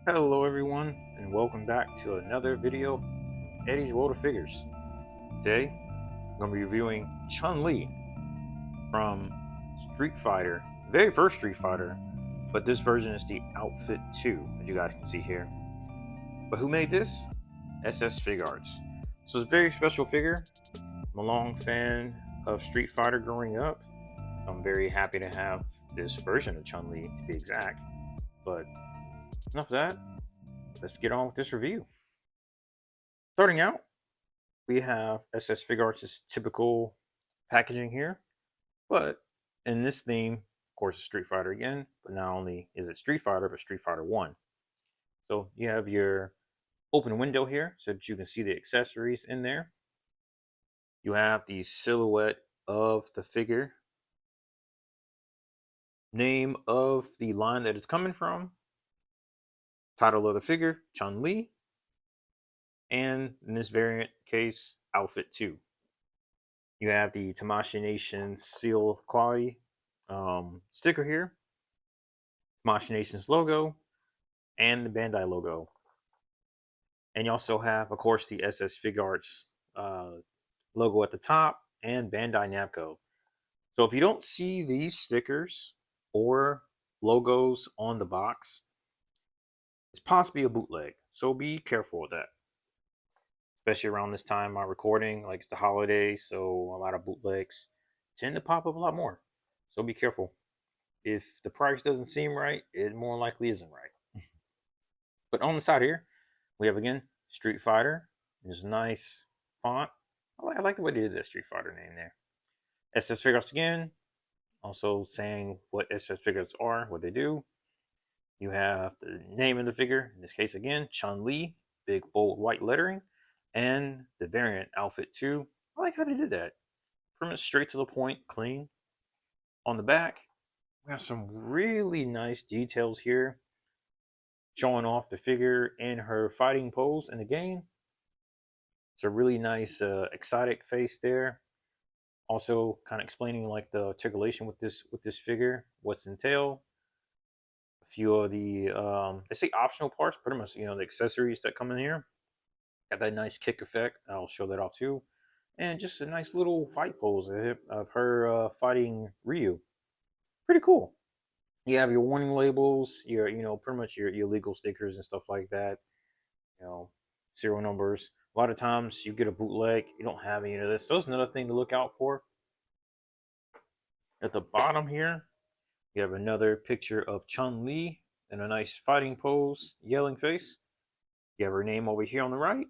Hello everyone, and welcome back to another video, Eddie's World of Figures. Today, I'm going to be reviewing Chun-Li from Street Fighter, very first Street Fighter, but this version is the Outfit 2, as you guys can see here. But who made this? SS Figuarts. So it's a very special figure. I'm a long fan of Street Fighter growing up. I'm very happy to have this version of Chun-Li to be exact. But enough of that, let's get on with this review. Starting out, we have SS Figuarts' typical packaging here, but in this theme, of course, Street Fighter again, but not only is it Street Fighter, but Street Fighter 1. So you have your open window here so that you can see the accessories in there. You have the silhouette of the figure, name of the line that it's coming from, title of the figure, Chun-Li, and in this variant case, Outfit 2. You have the Tamashii Nation seal of quality sticker here, Tamashii Nation's logo, and the Bandai logo. And you also have, of course, the SS Figuarts logo at the top and Bandai Namco. So if you don't see these stickers or logos on the box, it's possibly a bootleg. So be careful with that. Especially around this time I'm recording, like it's the holidays, so a lot of bootlegs tend to pop up a lot more. So be careful. If the price doesn't seem right, it more likely isn't right. But on the side here, we have again Street Fighter. There's a nice font. I like the way they did that Street Fighter name there. SS Figuarts again, also saying what SS Figuarts are, what they do. You have the name of the figure, in this case again, Chun-Li, big bold white lettering, and the variant Outfit 2. I like how they did that. Pretty much straight to the point, clean. On the back, we have some really nice details here, showing off the figure in her fighting pose in the game. It's a really nice exotic face there. Also kind of explaining like the articulation with this figure, what's entailed. A few of the they say optional parts, pretty much the accessories that come in here. Got that nice kick effect. I'll show that off too. And just a nice little fight pose of her fighting Ryu. Pretty cool. You have your warning labels, your pretty much your legal stickers and stuff like that. You know, serial numbers. A lot of times you get a bootleg, you don't have any of this. So that's another thing to look out for. At the bottom here, you have another picture of Chun-Li in a nice fighting pose, yelling face. You have her name over here on the right.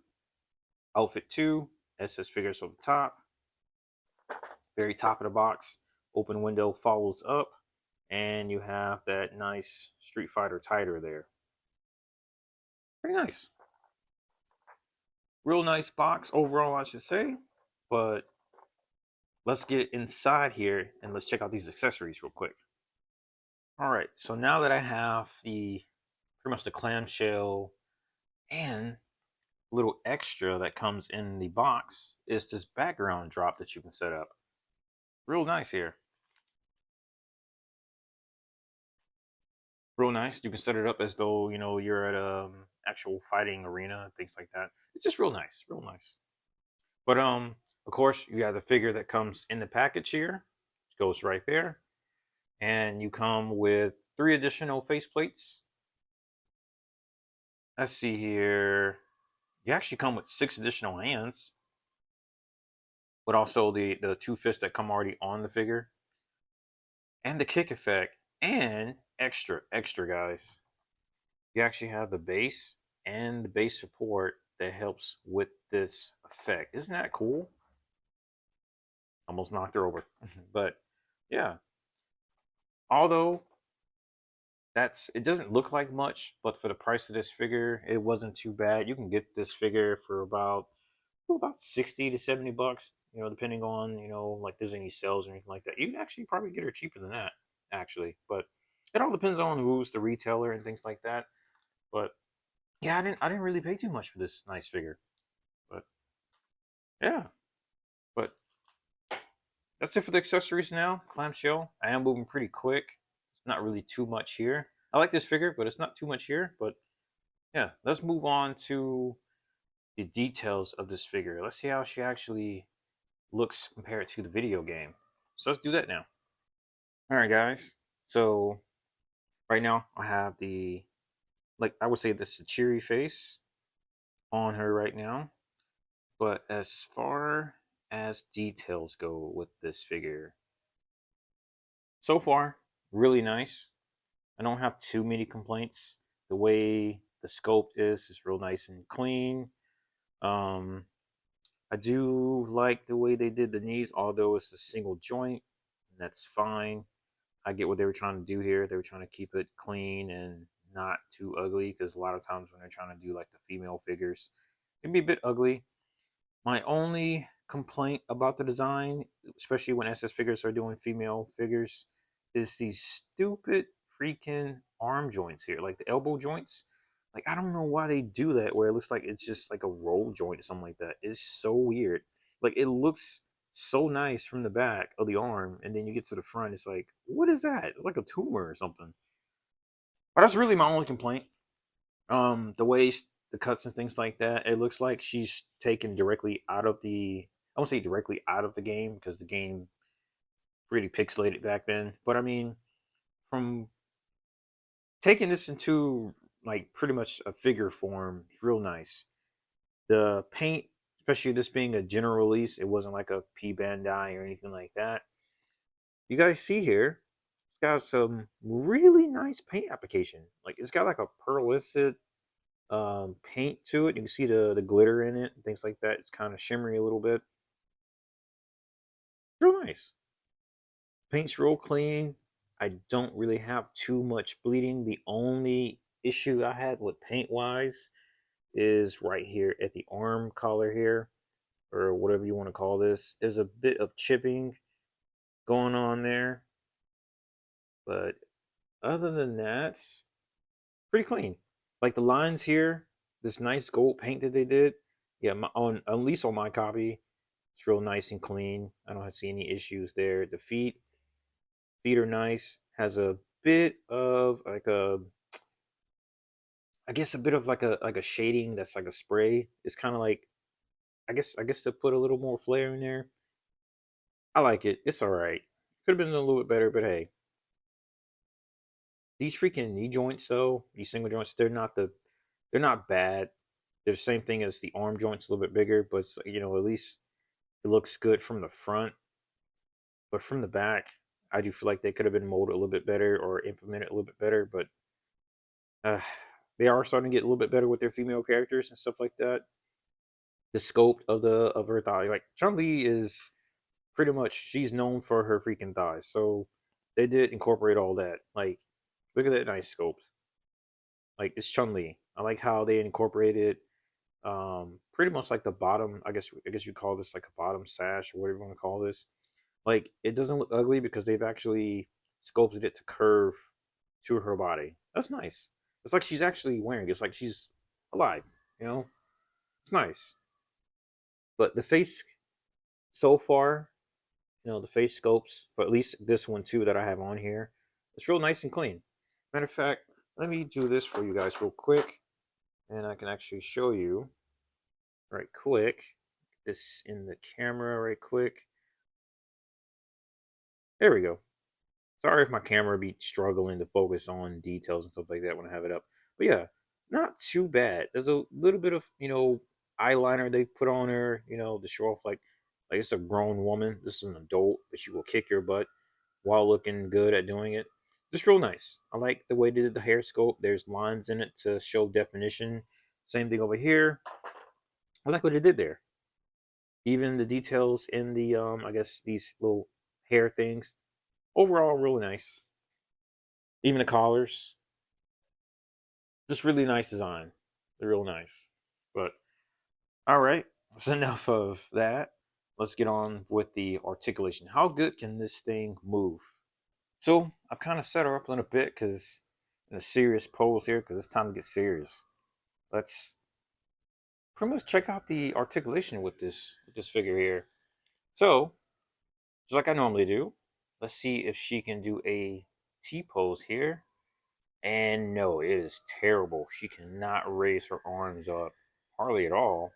Outfit 2, SS Figures on the top. Very top of the box, open window follows up, and you have that nice Street Fighter titer there. Pretty nice. Real nice box overall, I should say. But let's get inside here and let's check out these accessories real quick. All right, so now that I have the pretty much the clamshell and little extra that comes in the box is this background drop that you can set up. Real nice here. Real nice. You can set it up as though you're at a actual fighting arena and things like that. It's just real nice, real nice. But of course, you have the figure that comes in the package here. It goes right there, and you come with 3 additional faceplates. Let's see here. You actually come with 6 additional hands, but also the 2 fists that come already on the figure, and the kick effect, and extra guys. You actually have the base and the base support that helps with this effect. Isn't that cool? Almost knocked her over. But yeah, although it doesn't look like much, but for the price of this figure, it wasn't too bad. You can get this figure for about 60 to 70 bucks, depending on, like there's any sales or anything like that. You can actually probably get her cheaper than that, actually. But it all depends on who's the retailer and things like that. But yeah, I didn't really pay too much for this nice figure. But yeah. But that's it for the accessories now. Clamshell. I am moving pretty quick. It's not really too much here. I like this figure, but it's not too much here. But yeah, let's move on to the details of this figure. Let's see how she actually looks compared to the video game. So let's do that now. All right, guys. So right now I have the, like, I would say this is a cheery face on her right now. But as far as details go with this figure, so far, really nice. I don't have too many complaints. The way the sculpt is real nice and clean. Um, I do like the way they did the knees, although it's a single joint. And that's fine. I get what they were trying to do here. They were trying to keep it clean and not too ugly, because a lot of times when they're trying to do like the female figures, it can be a bit ugly. My only complaint about the design, especially when SS figures are doing female figures, is these stupid freaking arm joints here, like the elbow joints. Like, I don't know why they do that, where it looks like it's just like a roll joint or something like that. It's so weird. Like, it looks so nice from the back of the arm, and then you get to the front, it's like, what is that? Like a tumor or something. But that's really my only complaint. The waist, the cuts and things like that, it looks like she's taken directly out of the, I won't say directly out of the game, because the game pretty pixelated back then, but I mean, from taking this into like pretty much a figure form, it's real nice. The paint, especially this being a general release, it wasn't like a P Bandai or anything like that. You guys see here, it's got some really nice paint application. Like, it's got like a pearlescent paint to it. You can see the glitter in it, things like that. It's kind of shimmery a little bit. Real nice. Paint's real clean. I don't really have too much bleeding. The only issue I had with paint wise is right here at the arm collar here, or whatever you want to call this. There's a bit of chipping going on there, but other than that, pretty clean. Like the lines here, this nice gold paint that they did. Yeah, on at least on my copy, it's real nice and clean. I don't see any issues there. The feet are nice. Has a bit of like a, I guess a bit of like a shading that's like a spray. It's kind of like, I guess to put a little more flair in there. I like it. It's all right. Could have been a little bit better, but hey, these freaking knee joints though, these single joints, they're not bad. They're the same thing as the arm joints, a little bit bigger, but at least it looks good from the front. But from the back, I do feel like they could have been molded a little bit better or implemented a little bit better. But uh, they are starting to get a little bit better with their female characters and stuff like that. The scope of her thigh, like Chun-Li is pretty much, she's known for her freaking thighs, so they did incorporate all that. Like, look at that nice scope. Like, it's Chun-Li. I like how they incorporated pretty much like the bottom. I guess you call this like a bottom sash or whatever you want to call this. Like, it doesn't look ugly because they've actually sculpted it to curve to her body. That's nice. It's like she's actually wearing it. It's like she's alive, you know? It's nice. But the face so far, the face sculpts, for at least this one too that I have on here, it's real nice and clean. Matter of fact, let me do this for you guys real quick, and I can actually show you right quick. This in the camera right quick. There we go. Sorry if my camera be struggling to focus on details and stuff like that when I have it up. But yeah, not too bad. There's a little bit of, eyeliner they put on her, to show off like it's a grown woman. This is an adult, but she will kick your butt while looking good at doing it. Just real nice. I like the way they did the hair sculpt. There's lines in it to show definition. Same thing over here. I like what they did there. Even the details in the I guess these little hair things. Overall, really nice. Even the collars, just really nice design. They're real nice. But all right, that's enough of that. Let's get on with the articulation. How good can this thing move? So I've kind of set her up in a bit because in a serious pose here, because it's time to get serious. Let's pretty much check out the articulation with this figure here. So just like I normally do, let's see if she can do a T pose here. And no, it is terrible. She cannot raise her arms up hardly at all,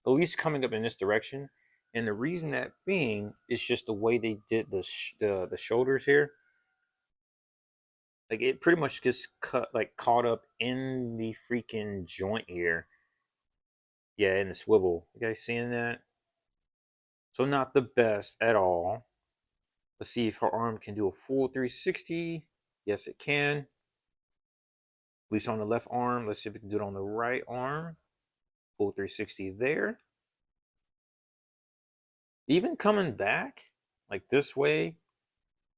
at least coming up in this direction. And the reason that being is just the way they did the shoulders here. Like it pretty much gets caught up in the freaking joint here. Yeah, in the swivel. You guys seeing that? So not the best at all. Let's see if her arm can do a full 360. Yes, it can. At least on the left arm. Let's see if we can do it on the right arm. Full 360 there. Even coming back like this way,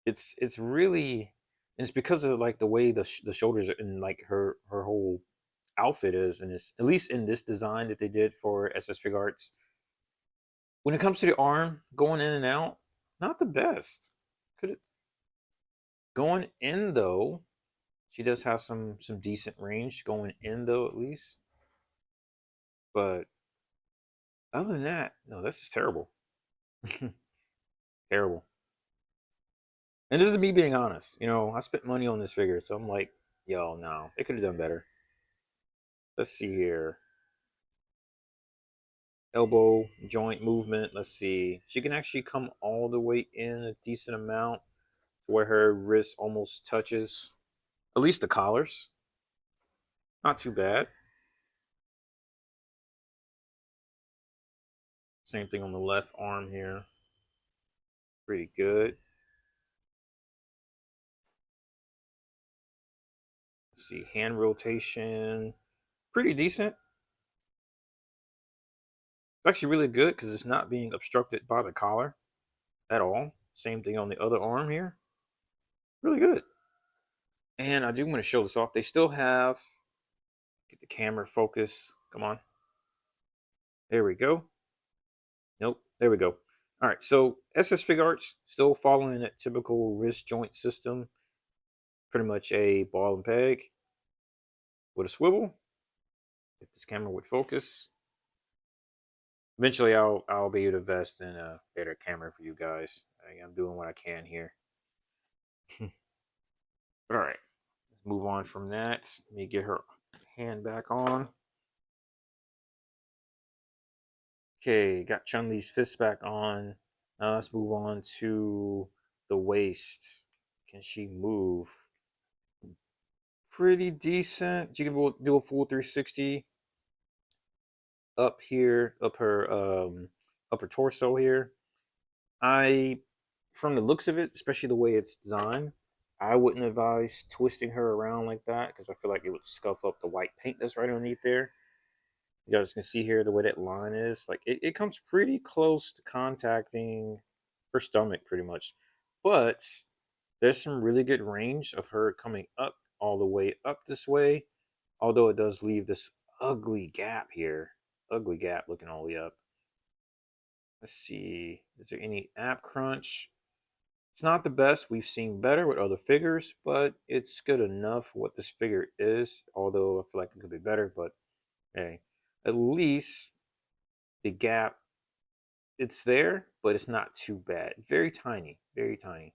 it's really, and it's because of like the way the shoulders and like her whole outfit is, and it's at least in this design that they did for SS Figuarts. When it comes to the arm going in and out, not the best. Could it going in though? She does have some decent range going in though, at least. But other than that, no, this is terrible. Terrible. And this is me being honest. You know, I spent money on this figure, so I'm like, yo, no, they could have done better. Let's see here. Elbow joint movement. Let's see. She can actually come all the way in a decent amount to where her wrist almost touches. At least the collars. Not too bad. Same thing on the left arm here. Pretty good. Let's see. Hand rotation. Pretty decent. It's actually really good because it's not being obstructed by the collar at all. Same thing on the other arm here. Really good. And I do want to show this off. They still have, get the camera focus. Come on. There we go. Nope. There we go. All right. So SS Figuarts still following that typical wrist joint system. Pretty much a ball and peg with a swivel. If this camera would focus. Eventually, I'll be able to invest in a better camera for you guys. I'm doing what I can here. All right. Let's move on from that. Let me get her hand back on. Okay, got Chun-Li's fist back on. Now let's move on to the waist. Can she move? Pretty decent. She can do a full 360 up here, up her torso here. I, from the looks of it, especially the way it's designed, I wouldn't advise twisting her around like that because I feel like it would scuff up the white paint that's right underneath there. You guys can see here the way that line is. Like it comes pretty close to contacting her stomach pretty much. But there's some really good range of her coming up all the way up this way. Although it does leave this ugly gap here. Ugly gap looking all the way up. Let's see. Is there any app crunch? It's not the best. We've seen better with other figures, but it's good enough for what this figure is. Although I feel like it could be better, but hey, at least the gap, it's there, but it's not too bad. Very tiny, very tiny.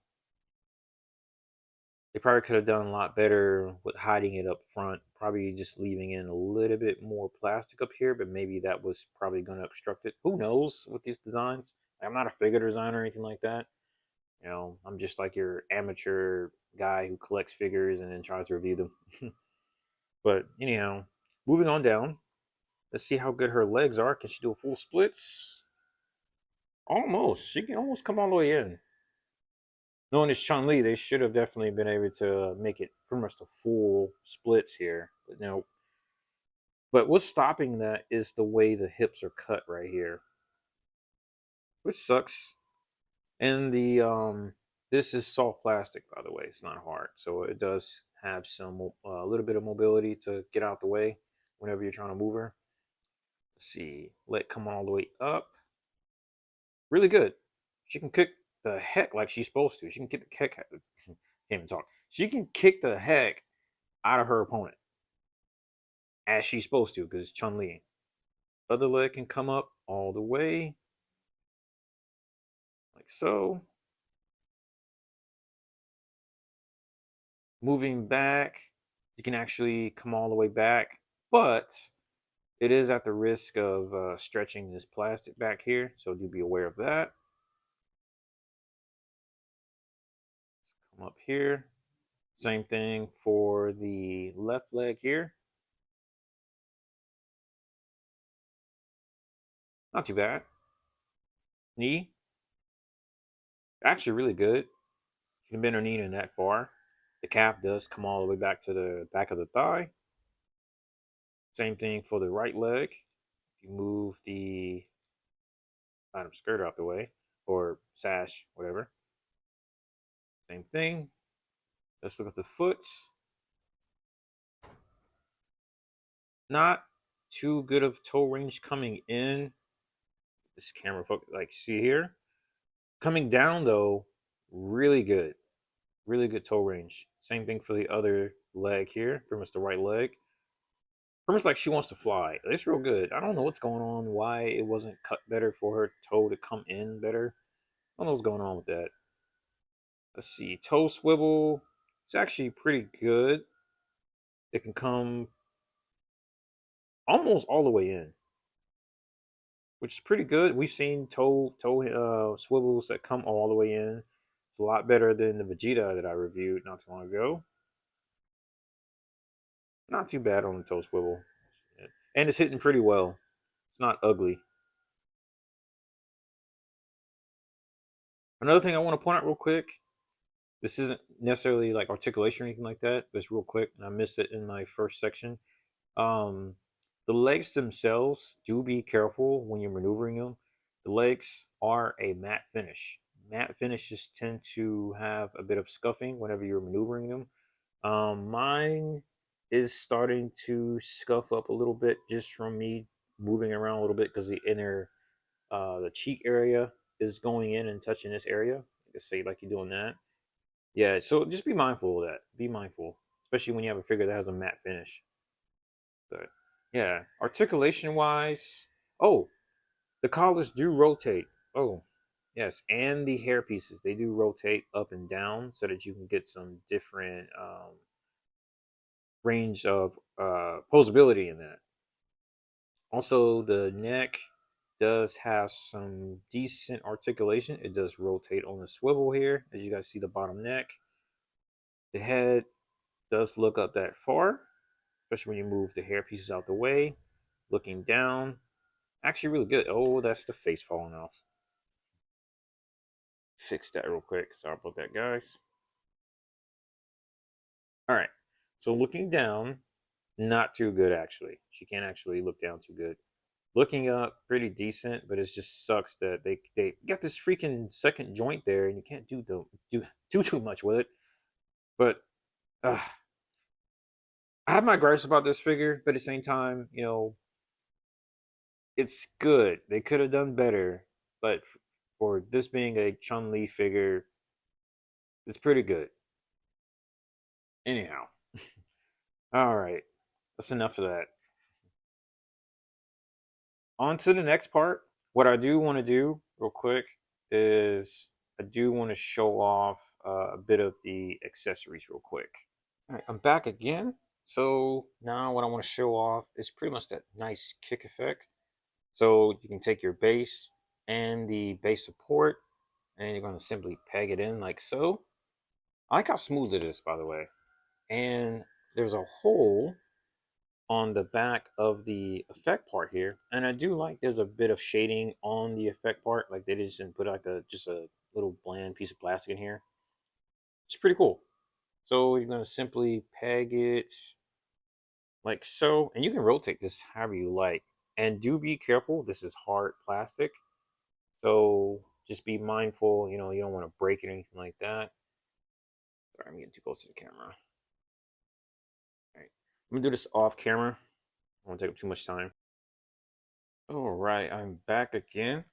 They probably could have done a lot better with hiding it up front. Probably just leaving in a little bit more plastic up here, but maybe that was probably going to obstruct it. Who knows with these designs? I'm not a figure designer or anything like that. You know, I'm just like your amateur guy who collects figures and then tries to review them. But anyhow, moving on down. Let's see how good her legs are. Can she do a full splits? Almost. She can almost come all the way in. Knowing it's Chun-Li, they should have definitely been able to make it pretty much the full splits here. But no. But what's stopping that is the way the hips are cut right here, which sucks. And the this is soft plastic, by the way. It's not hard, so it does have some a little bit of mobility to get out the way whenever you're trying to move her. Let's see, let come all the way up. Really good. She can kick the heck like she's supposed to. She can kick the heck. Can't even talk. She can kick the heck out of her opponent as she's supposed to because it's Chun Li. Other leg can come up all the way, like so. Moving back. You can actually come all the way back, but it is at the risk of stretching this plastic back here, so do be aware of that. Come up here. Same thing for the left leg here. Not too bad. Knee, actually really good. You can bend her knee in that far. The calf does come all the way back to the back of the thigh. Same thing for the right leg. If you move the item skirt out the way, or sash, whatever. Same thing. Let's look at the foot. Not too good of toe range coming in. This camera focus, like see here. Coming down though, really good. Really good toe range. Same thing for the other leg here, pretty much the right leg. Pretty much like she wants to fly. It's real good. I don't know what's going on, why it wasn't cut better for her toe to come in better. I don't know what's going on with that. Let's see, toe swivel. It's actually pretty good. It can come almost all the way in, which is pretty good. We've seen toe swivels that come all the way in. It's a lot better than the Vegeta that I reviewed not too long ago. Not too bad on the toe swivel, and it's hitting pretty well. It's not ugly. Another thing I want to point out real quick. This isn't necessarily like articulation or anything like that, but it's real quick, and I missed it in my first section. Um, the legs themselves, do be careful when you're maneuvering them. The legs are a matte finish. Matte finishes tend to have a bit of scuffing whenever you're maneuvering them. Mine is starting to scuff up a little bit just from me moving around a little bit because the inner, the cheek area is going in and touching this area. Let's say like you're doing that. Yeah, so just be mindful of that. Be mindful, especially when you have a figure that has a matte finish. But yeah, articulation wise, oh, the collars do rotate. Oh, yes, and the hair pieces they do rotate up and down so that you can get some different range of posability in that. Also, the neck does have some decent articulation. It does rotate on the swivel here, as you guys see the bottom neck. The head does look up that far, especially when you move the hair pieces out the way. Looking down, actually really good. Oh, that's the face falling off. Fix that real quick. Sorry about that, guys. All right. So looking down, not too good actually. She can't actually look down too good. Looking up, pretty decent, but it just sucks that they got this freaking second joint there, and you can't do too much with it. But uh, I have my gripes about this figure, but at the same time, it's good. They could have done better, but for this being a Chun-Li figure, it's pretty good. Anyhow, all right, that's enough of that. On to the next part. What I do want to do real quick is I do want to show off a bit of the accessories real quick. All right, I'm back again. So now what I want to show off is pretty much that nice kick effect. So you can take your base and the base support, and you're going to simply peg it in like so. I like how smooth it is, by the way. And there's a hole on the back of the effect part here, and I do like there's a bit of shading on the effect part, like they just didn't put like just a little bland piece of plastic in here. It's pretty cool. So you're going to simply peg it like so, and you can rotate this however you like. And do be careful, this is hard plastic, so just be mindful, you don't want to break it or anything like that. Sorry, I'm getting too close to the camera. All right, I'm gonna do this off camera. I won't take up too much time. All right, I'm back again.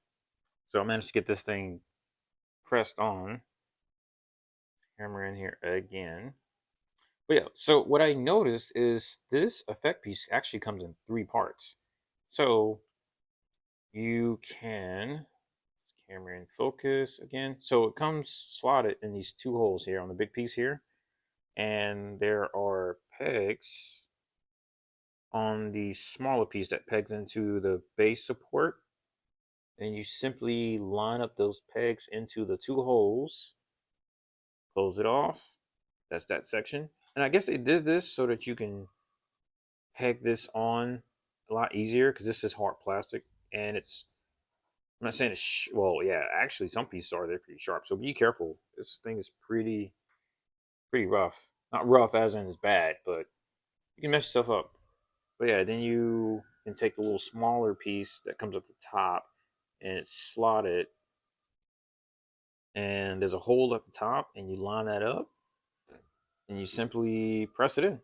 So I managed to get this thing pressed on. Camera in here again. But yeah, so what I noticed is this effect piece actually comes in 3 parts. So you can, camera in focus again. So it comes slotted in these 2 holes here on the big piece here. And there are pegs on the smaller piece that pegs into the base support. And you simply line up those pegs into the two holes, close it off. That's that section. And I guess they did this so that you can peg this on a lot easier because this is hard plastic and it's. I'm not saying it's well, yeah. Actually, some pieces are they're pretty sharp, so be careful. This thing is pretty rough. Not rough as in it's bad, but you can mess yourself up. But yeah, then you can take the little smaller piece that comes at the top and it's slotted, and there's a hole at the top, and you line that up, and you simply press it in.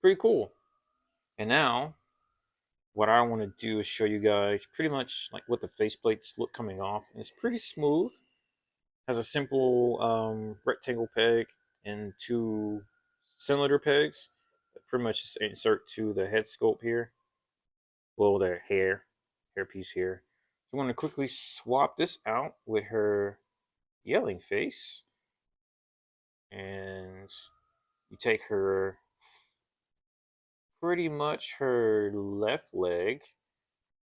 Pretty cool. And now, what I want to do is show you guys pretty much like what the faceplates look coming off, and it's pretty smooth. Has a simple rectangle peg and two cylinder pegs that pretty much just insert to the head sculpt here. Well, the hair piece here. So I'm going to quickly swap this out with her yelling face. And you take her, pretty much her left leg,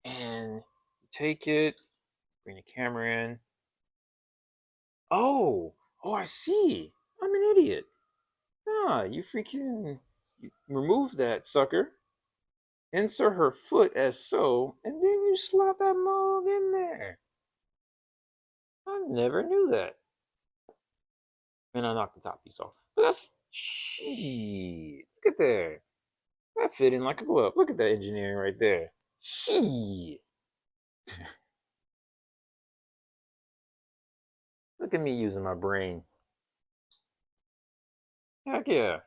and you take it, bring the camera in. Oh, I see. I'm an idiot. Ah, you freaking you remove that sucker, insert her foot as so, and then you slot that mug in there. I never knew that. And I knocked the top piece off. But that's shit. Look at there. That fit in like a glove. Look at that engineering right there. Shit. Look at me using my brain. Heck yeah.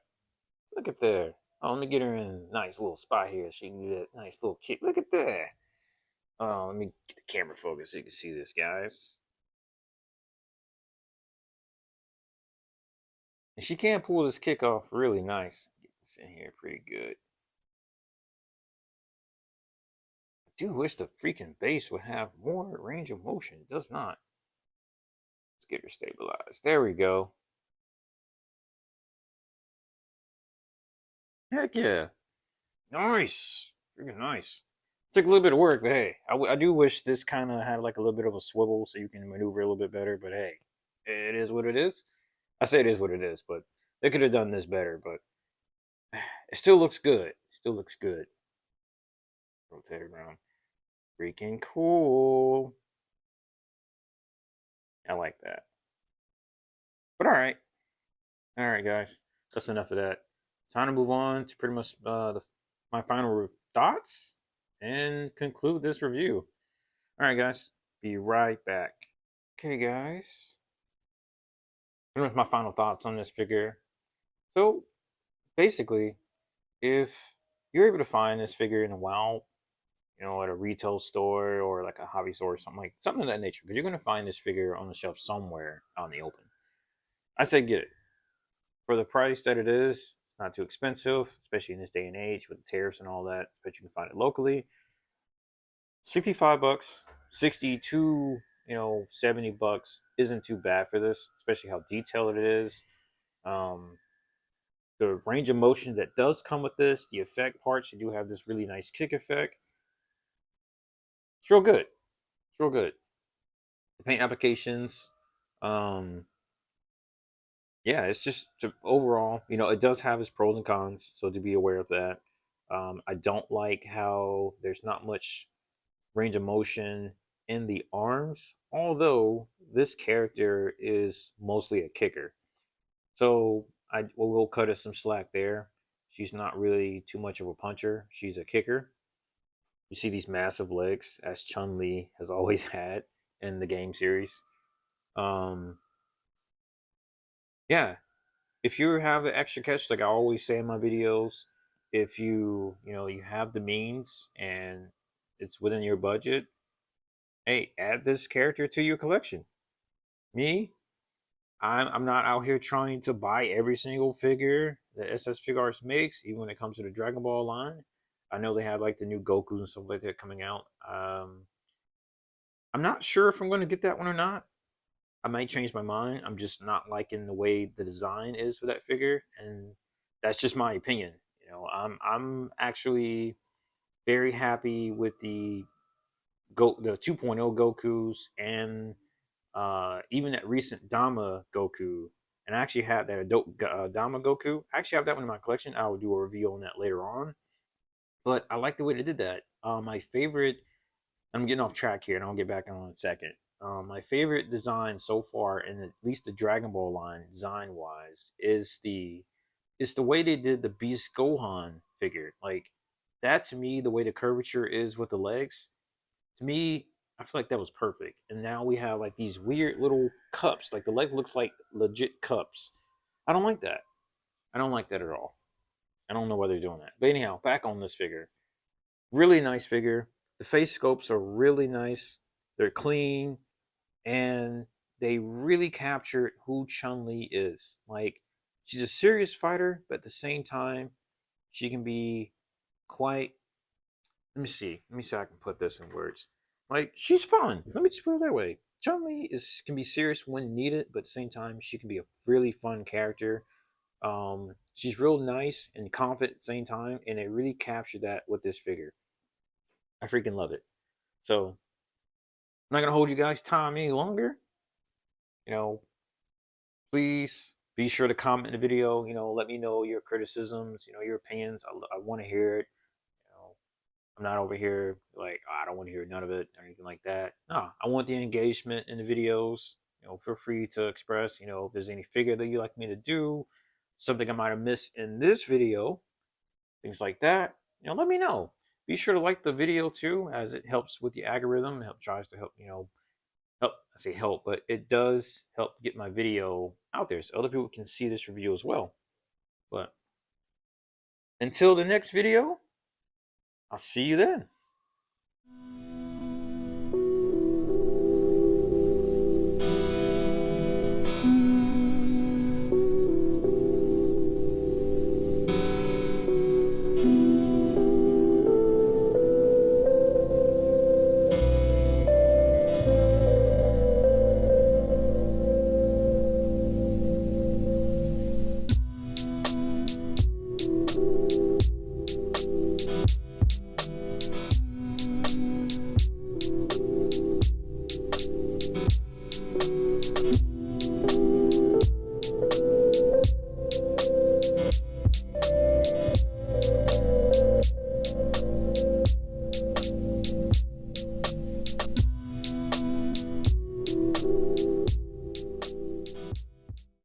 Look at there. Oh, let me get her in a nice little spot here. She can do that nice little kick. Look at that. Oh, let me get the camera focused so you can see this, guys. And she can pull this kick off really nice. Get this in here pretty good. I do wish the freaking base would have more range of motion. It does not. Let's get her stabilized. There we go. Heck yeah. Nice. Freaking nice. Took a little bit of work, but hey, I do wish this kind of had like a little bit of a swivel so you can maneuver a little bit better. But hey, it is what it is. I say it is what it is, but they could have done this better. But it still looks good. Still looks good. Rotate around. Freaking cool. I like that. But all right, guys. That's enough of that. Time to move on to pretty much my final thoughts and conclude this review. All right, guys. Be right back. Okay, guys. Pretty much my final thoughts on this figure. So, basically, if you're able to find this figure in a WoW, at a retail store or like a hobby store or something of that nature, because you're going to find this figure on the shelf somewhere out in the open. I say get it. For the price that it is, it's not too expensive, especially in this day and age with the tariffs and all that, but you can find it locally. $65, 60 to 70 bucks isn't too bad for this, especially how detailed it is. Um, the range of motion that does come with this, the effect parts, you do have this really nice kick effect. It's real good. It's real good. The paint applications, um, yeah, it's just overall, it does have its pros and cons, so to be aware of that. I don't like how there's not much range of motion in the arms, although this character is mostly a kicker. So I will cut us some slack there. She's not really too much of a puncher. She's a kicker. You see these massive legs, as Chun-Li has always had in the game series. Um, yeah, if you have an extra catch, like I always say in my videos, if you have the means and it's within your budget, hey, add this character to your collection. Me, I'm not out here trying to buy every single figure that SS Figuarts makes, even when it comes to the Dragon Ball line. I know they have like the new Gokus and stuff like that coming out. I'm not sure if I'm going to get that one or not. I might change my mind. I'm just not liking the way the design is for that figure, and that's just my opinion. I'm actually very happy with the 2.0 Goku's, and even that recent Dama Goku. And I actually have that adult Dama Goku. I actually have that one in my collection. I will do a review on that later on. But I like the way they did that. My favorite, I'm getting off track here, and I'll get back on in a second. My favorite design so far, in at least the Dragon Ball line, design wise, is the way they did the Beast Gohan figure. Like that to me, the way the curvature is with the legs, to me, I feel like that was perfect. And now we have like these weird little cups. Like the leg looks like legit cups. I don't like that. I don't like that at all. I don't know why they're doing that. But anyhow, back on this figure. Really nice figure. The face sculpts are really nice. They're clean, and they really captured who Chun-Li is. Like she's a serious fighter, but at the same time, she can be quite, let me see. Let me see how I can put this in words. Like she's fun. Let me just put it that way. Chun-Li is can be serious when needed, but at the same time, she can be a really fun character. She's real nice and confident at the same time, and they really captured that with this figure. I freaking love it. So I'm not gonna hold you guys time any longer. You know, please be sure to comment in the video. Let me know your criticisms. Your opinions. I want to hear it. You know, I'm not over here like, oh, I don't want to hear none of it or anything like that. No, I want the engagement in the videos. Feel free to express. If there's any figure that you like me to do, something I might have missed in this video, things like that. Let me know. Be sure to like the video too, as it helps with the algorithm. It tries to help. Help. I say help, but it does help get my video out there so other people can see this review as well. But until the next video, I'll see you then.